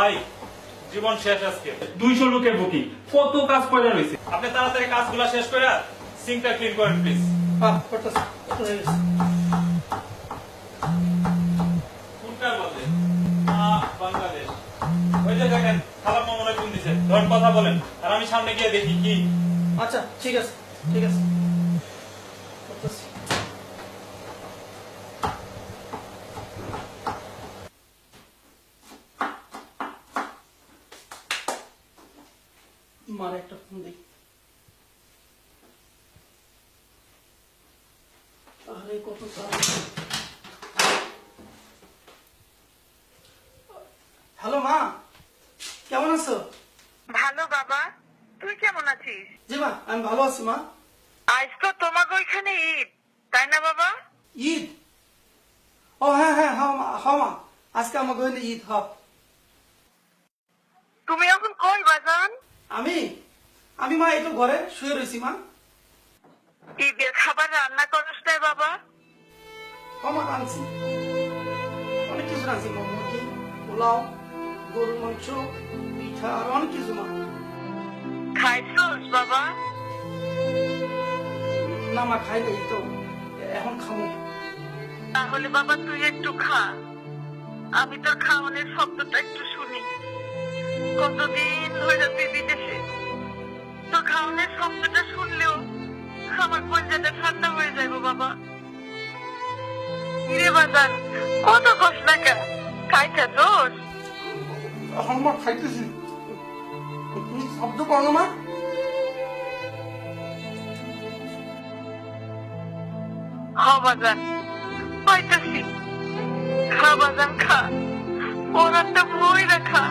ভাই জীবন শেষ আজকে। 200 লোকের বুকিং, কত কাজ পড়ে রয়েছে। আপনি তাড়াতাড়ি কাজগুলো শেষ করে সিঙ্কটা ক্লিন করেন প্লিজ। কোনটা বলে বাংলাদেশ? ওই যে দেখেন খালাম মনে হয় ফোন দিছে, ধর কথা বলেন আর আমি সামনে গিয়ে দেখি কি। আচ্ছা ঠিক আছে ঠিক আছে করতেছি। মার একটা ফোন দিই। আরে কত কাজ। হ্যালো মা, কেমন আছো? ভালো বাবা, তুই কেমন আছিস? জি মা, আমি ভালো আছি মা। আজ তো তোমাকে ওইখানে ঈদ, তাই না বাবা? ঈদ? ও হ্যাঁ হ্যাঁ হ্যাঁ মা, হ্যাঁ মা, আজকে আমার গোয়েন্দা ঈদ। হ তুমি এখন কই বাজান? আমি আমি মা একটু ঘরে শুয়ে রয়েছি মা। ঈদের খাবার রান্না করিস না বাবা? মা আনছি, অনেক কিছু রাঁধছি মা, মুরগি, পোলাও, গরুর মাংস, পিঠা আর অনেক কিছু মা। খাইছোস বাবা? না মা খাই নাই তো, এখন খাবো। তাহলে বাবা তুই একটু খা, আমি তোর খাওয়ানোর শব্দটা একটু শুনি। কতদিন ধরে তুই বিদেশে, তোর খাওয়ানোর শব্দটা শুনলেও আমার কলজাটা ঠান্ডা হয়ে যাবে বাবা। রে বাজান, কত কষ্ট না খাইছা তোর? এখন মা খাইতেছি, তুমি শব্দ করো না মা। বাজান পাইতেছি, খা বাজান খা, ওর একটা বই রাখা।